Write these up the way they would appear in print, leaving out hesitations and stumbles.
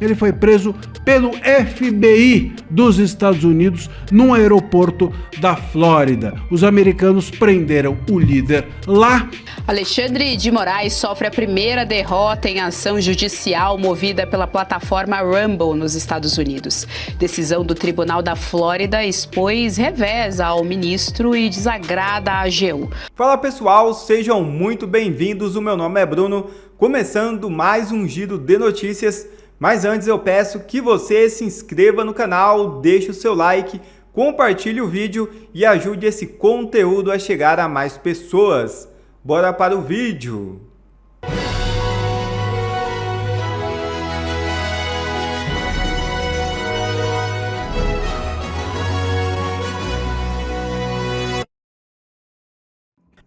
ele foi preso pelo FBI dos Estados Unidos num aeroporto da Flórida. Os americanos prenderam o líder lá. Alexandre de Moraes sofre a primeira derrota em ação judicial movida pela plataforma Rumble nos Estados Unidos. Decisão do Tribunal da Flórida expôs revés ao ministro e desagrada a AGU. Fala pessoal, sejam muito bem-vindos. O meu nome é Bruno, começando mais um giro de notícias. Mas antes eu peço que você se inscreva no canal, deixe o seu like, compartilhe o vídeo e ajude esse conteúdo a chegar a mais pessoas. Bora para o vídeo!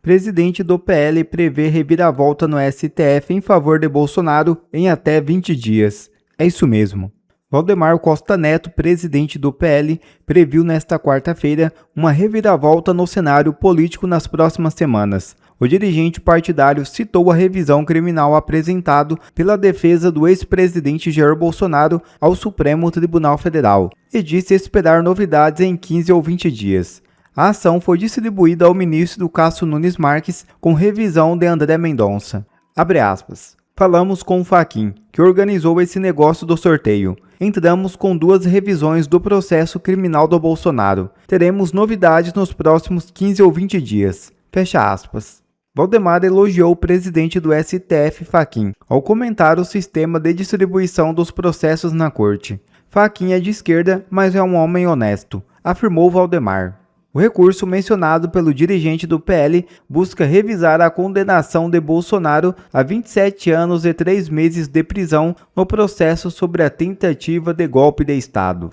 Presidente do PL prevê reviravolta no STF em favor de Bolsonaro em até 20 dias. É isso mesmo. Valdemar Costa Neto, presidente do PL, previu nesta quarta-feira uma reviravolta no cenário político nas próximas semanas. O dirigente partidário citou a revisão criminal apresentado pela defesa do ex-presidente Jair Bolsonaro ao Supremo Tribunal Federal e disse esperar novidades em 15 ou 20 dias. A ação foi distribuída ao ministro Cássio Nunes Marques com revisão de André Mendonça. Abre aspas. Falamos com o Fachin, que organizou esse negócio do sorteio. Entramos com 2 revisões do processo criminal do Bolsonaro. Teremos novidades nos próximos 15 ou 20 dias. Fecha aspas. Valdemar elogiou o presidente do STF, Fachin, ao comentar o sistema de distribuição dos processos na corte. Fachin é de esquerda, mas é um homem honesto, afirmou Valdemar. O recurso mencionado pelo dirigente do PL busca revisar a condenação de Bolsonaro a 27 anos e 3 meses de prisão no processo sobre a tentativa de golpe de Estado.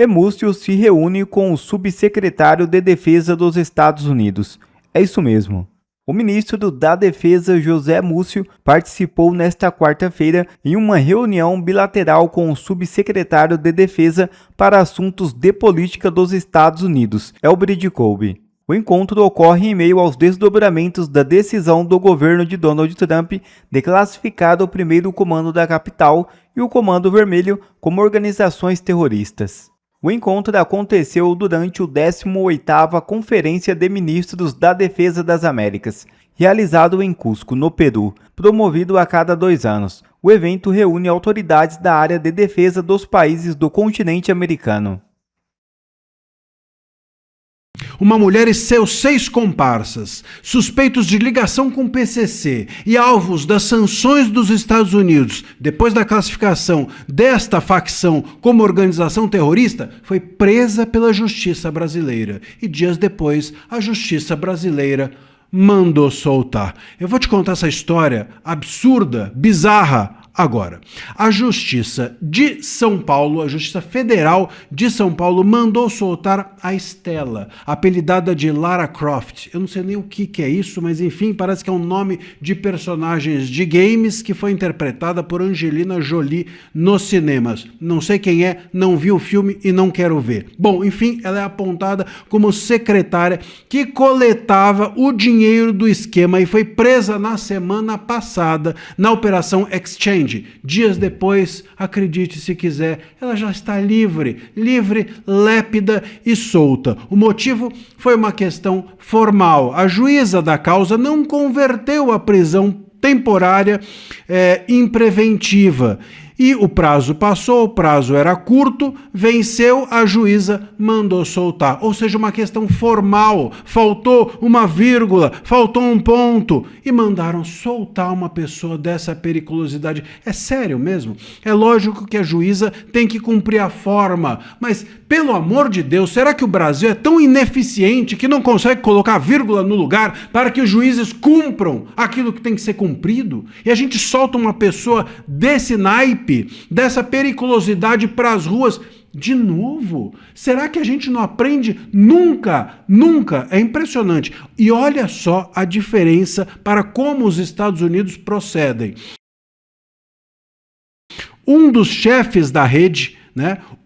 Múcio se reúne com o subsecretário de Defesa dos Estados Unidos. É isso mesmo. O ministro da Defesa, José Múcio, participou nesta quarta-feira em uma reunião bilateral com o subsecretário de Defesa para Assuntos de Política dos Estados Unidos, Elbrid Colby. O encontro ocorre em meio aos desdobramentos da decisão do governo de Donald Trump de classificar o primeiro comando da capital e o Comando Vermelho como organizações terroristas. O encontro aconteceu durante o 18ª Conferência de Ministros da Defesa das Américas, realizado em Cusco, no Peru, promovido a cada 2 anos. O evento reúne autoridades da área de defesa dos países do continente americano. Uma mulher e seus 6 comparsas, suspeitos de ligação com o PCC e alvos das sanções dos Estados Unidos, depois da classificação desta facção como organização terrorista, foi presa pela Justiça Brasileira. E dias depois, a Justiça Brasileira mandou soltar. Eu vou te contar essa história absurda, bizarra, agora. A Justiça de São Paulo, a Justiça Federal de São Paulo, mandou soltar a Stella, apelidada de Lara Croft. Eu não sei nem o que é isso, mas enfim, parece que é um nome de personagens de games que foi interpretada por Angelina Jolie nos cinemas. Não sei quem é, não vi o filme e não quero ver. Bom, enfim, ela é apontada como secretária que coletava o dinheiro do esquema e foi presa na semana passada na Operação Exchange. Dias depois, acredite se quiser, ela já está livre, lépida e solta. O motivo foi uma questão formal. A juíza da causa não converteu a prisão temporária em preventiva. E o prazo passou, o prazo era curto, venceu, a juíza mandou soltar. Ou seja, uma questão formal, faltou uma vírgula, faltou um ponto e mandaram soltar uma pessoa dessa periculosidade. É sério mesmo? É lógico que a juíza tem que cumprir a forma, mas pelo amor de Deus, será que o Brasil é tão ineficiente que não consegue colocar vírgula no lugar para que os juízes cumpram aquilo que tem que ser cumprido? E a gente solta uma pessoa desse naipe, dessa periculosidade para as ruas de novo? Será que a gente não aprende nunca? Nunca. É impressionante. E olha só a diferença para como os Estados Unidos procedem. Um dos chefes da rede,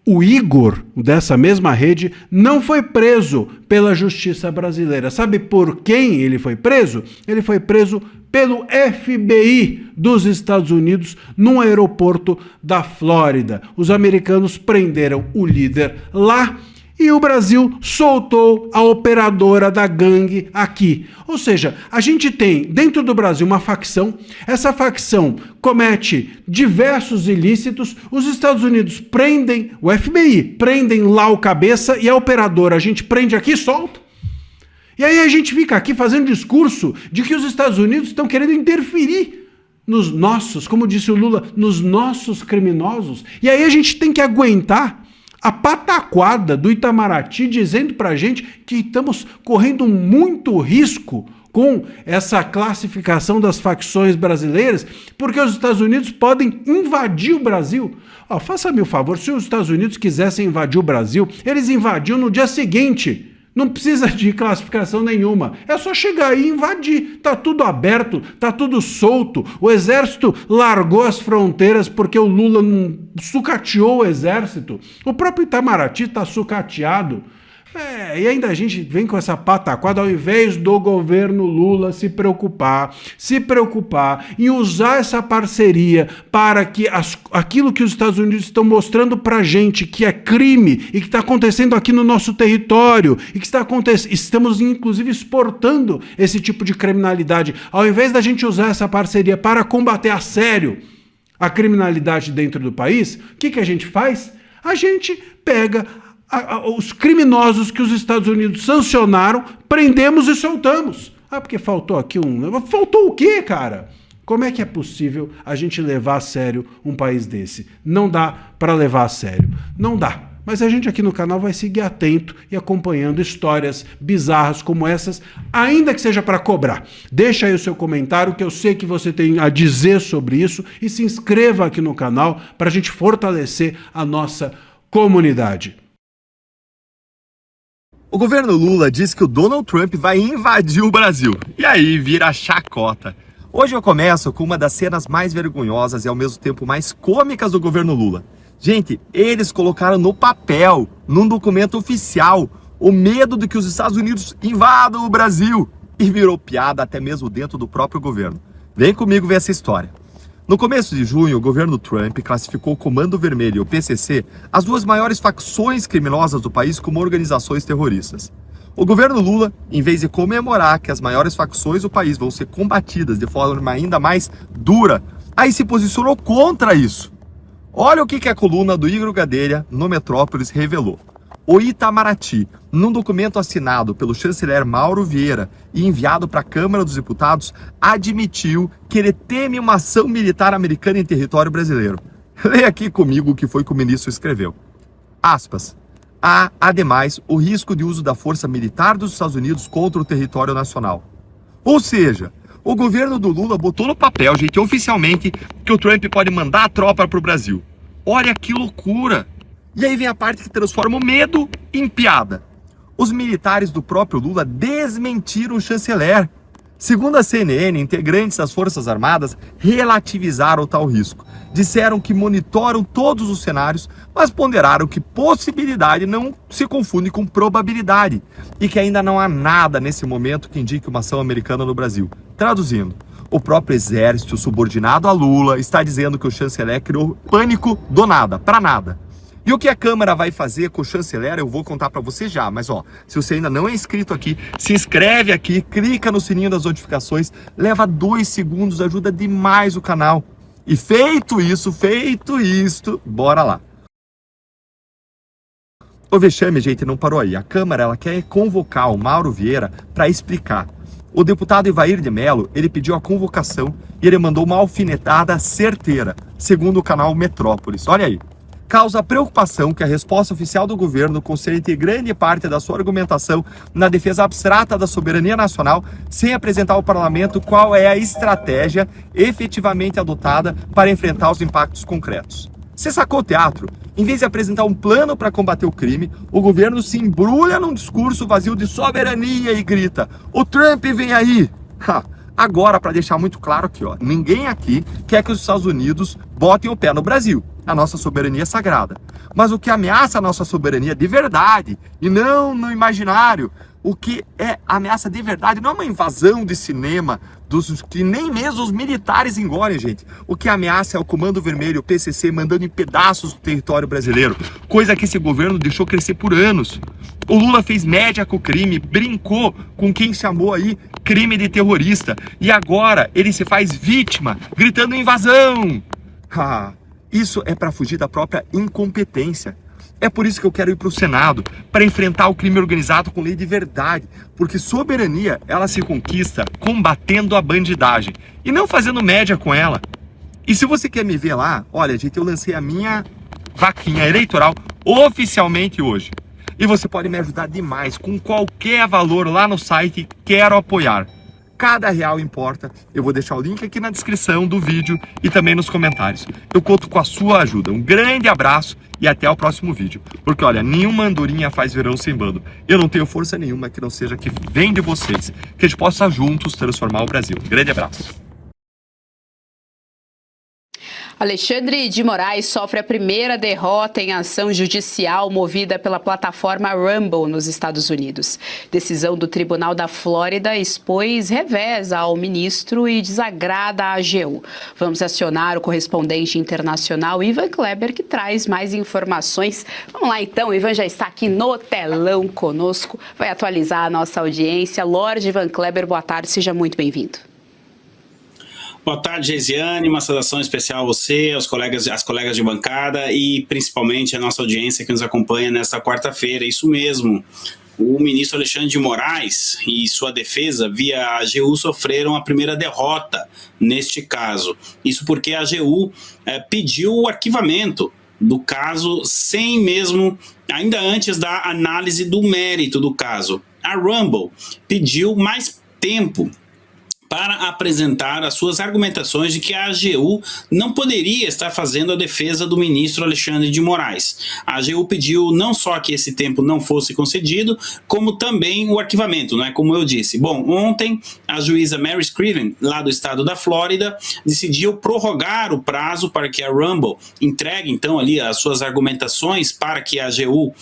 o Igor, dessa mesma rede, não foi preso pela justiça brasileira. Sabe por quem ele foi preso? Ele foi preso pelo FBI dos Estados Unidos num aeroporto da Flórida. Os americanos prenderam o líder lá e o Brasil soltou a operadora da gangue aqui. Ou seja, a gente tem dentro do Brasil uma facção, essa facção comete diversos ilícitos, os Estados Unidos prendem, o FBI prendem lá o cabeça e a operadora a gente prende aqui e solta. E aí a gente fica aqui fazendo discurso de que os Estados Unidos estão querendo interferir nos nossos, como disse o Lula, nos nossos criminosos. E aí a gente tem que aguentar a pataquada do Itamaraty dizendo pra gente que estamos correndo muito risco com essa classificação das facções brasileiras, porque os Estados Unidos podem invadir o Brasil. Faça-me o favor, se os Estados Unidos quisessem invadir o Brasil, eles invadiam no dia seguinte. Não precisa de classificação nenhuma. É só chegar aí e invadir. Tá tudo aberto, tá tudo solto. O exército largou as fronteiras porque o Lula não sucateou o exército. O próprio Itamaraty tá sucateado. E ainda a gente vem com essa pataquada, ao invés do governo Lula se preocupar em usar essa parceria para que aquilo que os Estados Unidos estão mostrando pra gente que é crime e que está acontecendo aqui no nosso território e que estamos inclusive exportando esse tipo de criminalidade, ao invés da gente usar essa parceria para combater a sério a criminalidade dentro do país, o que a gente faz? A gente pega os criminosos que os Estados Unidos sancionaram, prendemos e soltamos. Porque faltou aqui Faltou o quê, cara? Como é que é possível a gente levar a sério um país desse? Não dá para levar a sério. Não dá. Mas a gente aqui no canal vai seguir atento e acompanhando histórias bizarras como essas, ainda que seja para cobrar. Deixa aí o seu comentário, que eu sei que você tem a dizer sobre isso, e se inscreva aqui no canal para a gente fortalecer a nossa comunidade. O governo Lula diz que o Donald Trump vai invadir o Brasil. E aí vira chacota. Hoje eu começo com uma das cenas mais vergonhosas e ao mesmo tempo mais cômicas do governo Lula. Gente, eles colocaram no papel, num documento oficial, o medo de que os Estados Unidos invadam o Brasil. E virou piada até mesmo dentro do próprio governo. Vem comigo ver essa história. No começo de junho, o governo Trump classificou o Comando Vermelho e o PCC, as duas maiores facções criminosas do país, como organizações terroristas. O governo Lula, em vez de comemorar que as maiores facções do país vão ser combatidas de forma ainda mais dura, aí se posicionou contra isso. Olha o que a coluna do Igor Gadelha no Metrópolis revelou. O Itamaraty, num documento assinado pelo chanceler Mauro Vieira e enviado para a Câmara dos Deputados, admitiu que ele teme uma ação militar americana em território brasileiro. Leia aqui comigo o que foi que o ministro escreveu. Aspas. Há, ademais, o risco de uso da força militar dos Estados Unidos contra o território nacional. Ou seja, o governo do Lula botou no papel, gente, oficialmente, que o Trump pode mandar a tropa para o Brasil. Olha que loucura! E aí vem a parte que transforma o medo em piada. Os militares do próprio Lula desmentiram o chanceler. Segundo a CNN, integrantes das Forças Armadas relativizaram o tal risco. Disseram que monitoram todos os cenários, mas ponderaram que possibilidade não se confunde com probabilidade e que ainda não há nada nesse momento que indique uma ação americana no Brasil. Traduzindo, o próprio exército subordinado a Lula está dizendo que o chanceler criou pânico do nada, para nada. E o que a Câmara vai fazer com o chanceler, eu vou contar para você já. Mas se você ainda não é inscrito aqui, se inscreve aqui, clica no sininho das notificações, leva 2 segundos, ajuda demais o canal. E feito isto, bora lá. O vexame, gente, não parou aí. A Câmara, ela quer convocar o Mauro Vieira para explicar. O deputado Ivair de Mello, ele pediu a convocação e ele mandou uma alfinetada certeira, segundo o canal Metrópolis. Olha aí. Causa preocupação que a resposta oficial do governo concentre grande parte da sua argumentação na defesa abstrata da soberania nacional, sem apresentar ao parlamento qual é a estratégia efetivamente adotada para enfrentar os impactos concretos. Você sacou o teatro? Em vez de apresentar um plano para combater o crime, o governo se embrulha num discurso vazio de soberania e grita: "O Trump vem aí!" Agora, para deixar muito claro aqui, ninguém aqui quer que os Estados Unidos botem o pé no Brasil. a nossa soberania é sagrada. Mas o que ameaça a nossa soberania de verdade, e não no imaginário, o que ameaça de verdade não é uma invasão de cinema, que nem mesmo os militares engolem, gente. O que ameaça é o Comando Vermelho, o PCC, mandando em pedaços o território brasileiro, coisa que esse governo deixou crescer por anos. O Lula fez média com o crime, brincou com quem chamou aí crime de terrorista, e agora ele se faz vítima, gritando invasão. Isso é para fugir da própria incompetência. É por isso que eu quero ir para o Senado, para enfrentar o crime organizado com lei de verdade, porque soberania, ela se conquista combatendo a bandidagem e não fazendo média com ela. E se você quer me ver lá, olha, gente, eu lancei a minha vaquinha eleitoral oficialmente hoje. E você pode me ajudar demais com qualquer valor lá no site Quero Apoiar. Cada real importa. Eu vou deixar o link aqui na descrição do vídeo e também nos comentários. Eu conto com a sua ajuda. Um grande abraço e até o próximo vídeo. Porque olha, nenhuma andorinha faz verão sem bando. Eu não tenho força nenhuma que não seja que vem de vocês. Que a gente possa juntos transformar o Brasil. Um grande abraço. Alexandre de Moraes sofre a primeira derrota em ação judicial movida pela plataforma Rumble nos Estados Unidos. Decisão do Tribunal da Flórida expôs revés ao ministro e desagrada a AGU. Vamos acionar o correspondente internacional Ivan Kleber, que traz mais informações. Vamos lá então, Ivan já está aqui no telão conosco, vai atualizar a nossa audiência. Lorde Ivan Kleber, boa tarde, seja muito bem-vindo. Boa tarde, Geisiane, uma saudação especial a você, aos colegas, às colegas de bancada e principalmente a nossa audiência que nos acompanha nesta quarta-feira. Isso mesmo, o ministro Alexandre de Moraes e sua defesa via AGU sofreram a primeira derrota neste caso. Isso porque a AGU pediu o arquivamento do caso sem mesmo, ainda antes da análise do mérito do caso. A Rumble pediu mais tempo para apresentar as suas argumentações de que a AGU não poderia estar fazendo a defesa do ministro Alexandre de Moraes. A AGU pediu não só que esse tempo não fosse concedido, como também o arquivamento, não é? Como eu disse. Bom, ontem a juíza Mary Scriven, lá do estado da Flórida, decidiu prorrogar o prazo para que a Rumble entregue então ali as suas argumentações para que a AGU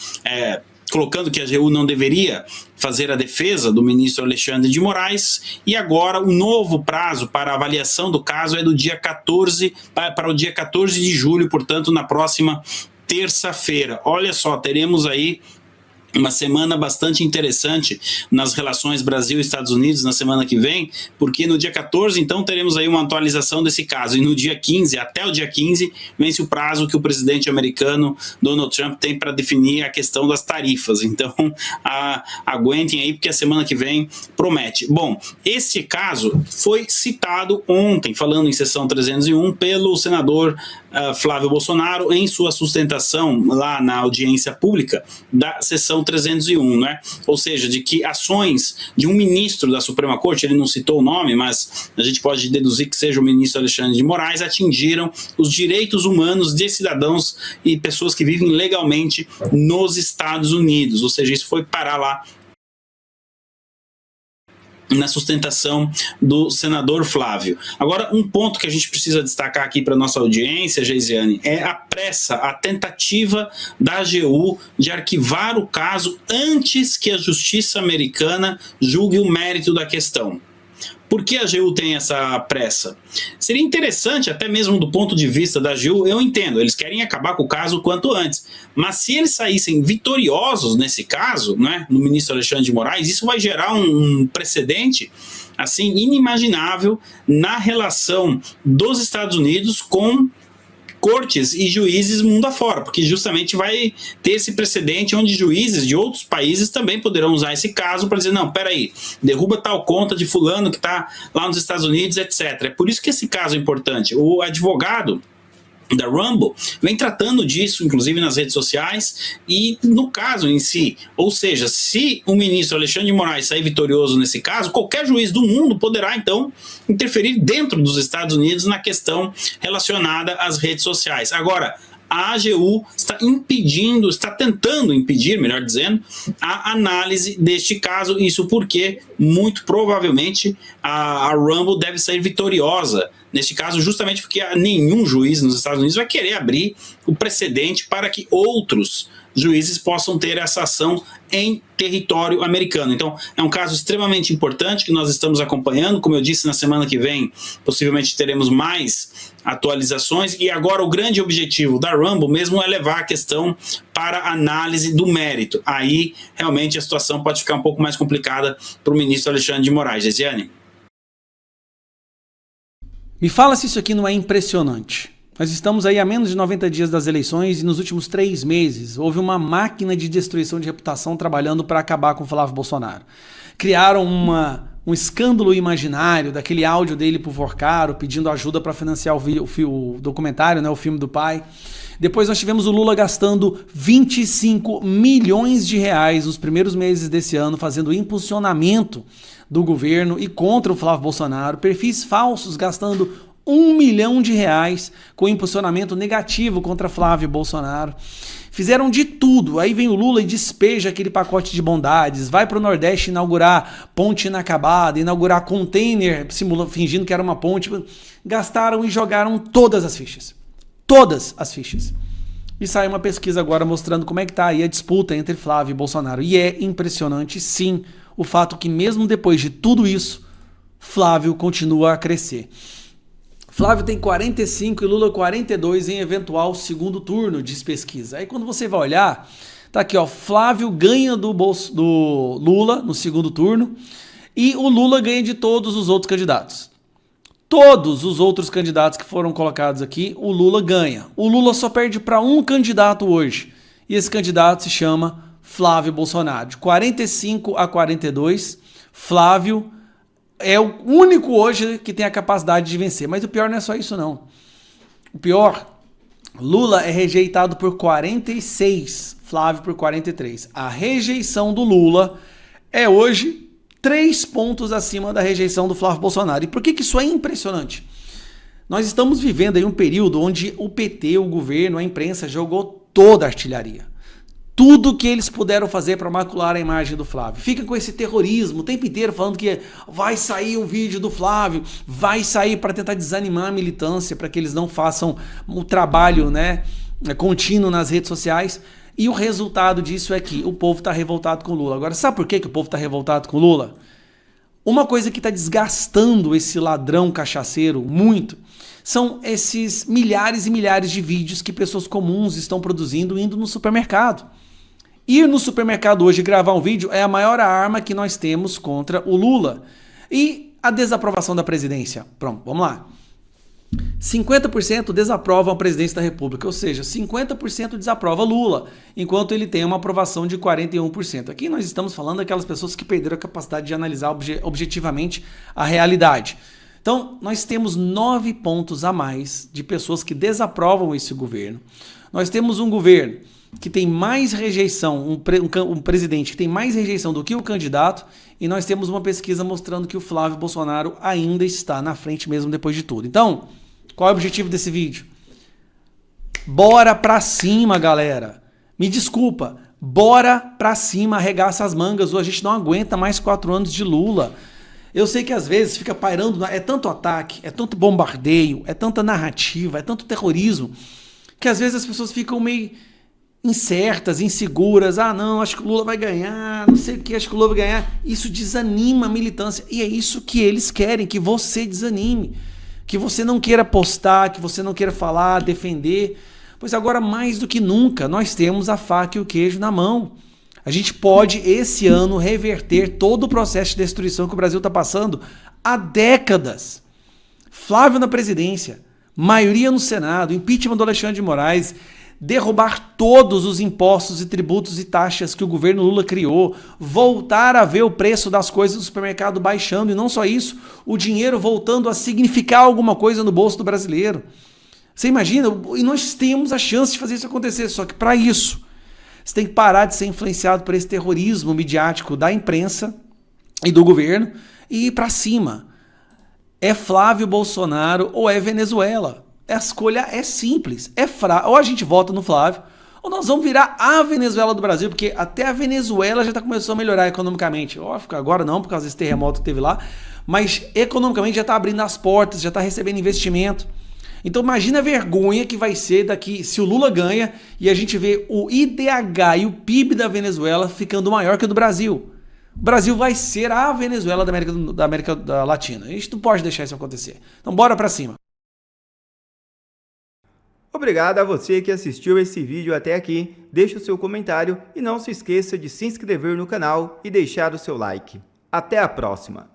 colocando que a AGU não deveria fazer a defesa do ministro Alexandre de Moraes, e agora o novo prazo para a avaliação do caso é do dia 14, para o dia 14 de julho, portanto, na próxima terça-feira. Olha só, teremos aí uma semana bastante interessante nas relações Brasil e Estados Unidos na semana que vem, porque no dia 14, então, teremos aí uma atualização desse caso, e no dia 15, até o dia 15, vence o prazo que o presidente americano Donald Trump tem para definir a questão das tarifas. Então, aguentem aí, porque a semana que vem promete. Bom, este caso foi citado ontem, falando em sessão 301, pelo senador Flávio Bolsonaro em sua sustentação lá na audiência pública da sessão 301, né? Ou seja, de que ações de um ministro da Suprema Corte, ele não citou o nome, mas a gente pode deduzir que seja o ministro Alexandre de Moraes, atingiram os direitos humanos de cidadãos e pessoas que vivem legalmente nos Estados Unidos. Ou seja, isso foi parar lá na sustentação do senador Flávio. Agora, um ponto que a gente precisa destacar aqui para nossa audiência, Geisiane, é a pressa, a tentativa da AGU de arquivar o caso antes que a justiça americana julgue o mérito da questão. Por que a AGU tem essa pressa? Seria interessante, até mesmo do ponto de vista da AGU, eu entendo, eles querem acabar com o caso o quanto antes, mas se eles saíssem vitoriosos nesse caso, né, no ministro Alexandre de Moraes, isso vai gerar um precedente assim inimaginável na relação dos Estados Unidos com cortes e juízes mundo afora, porque justamente vai ter esse precedente onde juízes de outros países também poderão usar esse caso para dizer, não, peraí, derruba tal conta de fulano que está lá nos Estados Unidos, etc. É por isso que esse caso é importante. O advogado da Rumble vem tratando disso, inclusive nas redes sociais, e no caso em si, ou seja, se o ministro Alexandre de Moraes sair vitorioso nesse caso, qualquer juiz do mundo poderá então interferir dentro dos Estados Unidos na questão relacionada às redes sociais. Agora, a AGU está tentando impedir, melhor dizendo, a análise deste caso. Isso porque, muito provavelmente, a Rumble deve sair vitoriosa neste caso, justamente porque nenhum juiz nos Estados Unidos vai querer abrir o precedente para que outros juízes possam ter essa ação em território americano. Então, é um caso extremamente importante que nós estamos acompanhando. Como eu disse, na semana que vem, possivelmente teremos mais atualizações. E agora o grande objetivo da Rumble mesmo é levar a questão para análise do mérito. Aí, realmente, a situação pode ficar um pouco mais complicada para o ministro Alexandre de Moraes. Gesiane? Me fala se isso aqui não é impressionante. Nós estamos aí a menos de 90 dias das eleições e nos últimos 3 meses houve uma máquina de destruição de reputação trabalhando para acabar com o Flávio Bolsonaro. Criaram um escândalo imaginário daquele áudio dele pro Vorcaro pedindo ajuda para financiar o documentário, né, o filme do pai. Depois nós tivemos o Lula gastando 25 milhões de reais nos primeiros meses desse ano fazendo impulsionamento do governo e contra o Flávio Bolsonaro, perfis falsos gastando 1 milhão de reais com impulsionamento negativo contra Flávio Bolsonaro. Fizeram de tudo. Aí vem o Lula e despeja aquele pacote de bondades, vai para o Nordeste inaugurar ponte inacabada, inaugurar container, fingindo que era uma ponte. Gastaram e jogaram todas as fichas. Todas as fichas. E sai uma pesquisa agora mostrando como é que está aí a disputa entre Flávio e Bolsonaro. E é impressionante, sim, o fato que mesmo depois de tudo isso, Flávio continua a crescer. Flávio tem 45 e Lula 42 em eventual segundo turno, diz pesquisa. Aí quando você vai olhar, tá aqui, ó, Flávio ganha do Lula no segundo turno e o Lula ganha de todos os outros candidatos. Todos os outros candidatos que foram colocados aqui, o Lula ganha. O Lula só perde para um candidato hoje. E esse candidato se chama Flávio Bolsonaro. De 45 a 42, Flávio é o único hoje que tem a capacidade de vencer. Mas o pior não é só isso, não. O pior, Lula é rejeitado por 46, Flávio por 43. A rejeição do Lula é hoje 3 pontos acima da rejeição do Flávio Bolsonaro. E por que isso é impressionante? Nós estamos vivendo aí um período onde o PT, o governo, a imprensa jogou toda a artilharia. Tudo que eles puderam fazer para macular a imagem do Flávio. Fica com esse terrorismo o tempo inteiro falando que vai sair um vídeo do Flávio, vai sair para tentar desanimar a militância, para que eles não façam o trabalho, né, contínuo nas redes sociais. E o resultado disso é que o povo está revoltado com o Lula. Agora, sabe por que o povo está revoltado com o Lula? Uma coisa que está desgastando esse ladrão cachaceiro muito são esses milhares e milhares de vídeos que pessoas comuns estão produzindo indo no supermercado. Ir no supermercado hoje e gravar um vídeo é a maior arma que nós temos contra o Lula. E a desaprovação da presidência? Pronto, vamos lá. 50% desaprovam a presidência da República, ou seja, 50% desaprova Lula, enquanto ele tem uma aprovação de 41%. Aqui nós estamos falando daquelas pessoas que perderam a capacidade de analisar objetivamente a realidade. Então, nós temos 9 pontos a mais de pessoas que desaprovam esse governo. Nós temos um governo que tem mais rejeição, um presidente que tem mais rejeição do que o candidato, e nós temos uma pesquisa mostrando que o Flávio Bolsonaro ainda está na frente mesmo depois de tudo. Então, qual é o objetivo desse vídeo? Bora pra cima, galera. Me desculpa, bora pra cima, arregaça as mangas, ou a gente não aguenta mais 4 anos de Lula. Eu sei que às vezes fica pairando, é tanto ataque, é tanto bombardeio, é tanta narrativa, é tanto terrorismo, que às vezes as pessoas ficam meio incertas, inseguras. Ah, não, acho que o Lula vai ganhar, não sei o que, acho que o Lula vai ganhar. Isso desanima a militância. E é isso que eles querem, que você desanime. Que você não queira postar, que você não queira falar, defender. Pois agora, mais do que nunca, nós temos a faca e o queijo na mão. A gente pode, esse ano, reverter todo o processo de destruição que o Brasil está passando há décadas. Flávio na presidência, maioria no Senado, impeachment do Alexandre de Moraes, derrubar todos os impostos e tributos e taxas que o governo Lula criou, voltar a ver o preço das coisas do supermercado baixando, e não só isso, o dinheiro voltando a significar alguma coisa no bolso do brasileiro. Você imagina? E nós temos a chance de fazer isso acontecer, só que para isso, você tem que parar de ser influenciado por esse terrorismo midiático da imprensa e do governo e ir para cima. É Flávio Bolsonaro ou é Venezuela? A escolha é simples, ou a gente vota no Flávio, ou nós vamos virar a Venezuela do Brasil, porque até a Venezuela já está começando a melhorar economicamente. Óbvio, agora não, por causa desse terremoto que teve lá, mas economicamente já está abrindo as portas, já está recebendo investimento. Então imagina a vergonha que vai ser daqui, se o Lula ganha e a gente vê o IDH e o PIB da Venezuela ficando maior que o do Brasil. O Brasil vai ser a Venezuela da América Latina. A gente não pode deixar isso acontecer. Então bora pra cima. Obrigado a você que assistiu esse vídeo até aqui. Deixe o seu comentário e não se esqueça de se inscrever no canal e deixar o seu like. Até a próxima!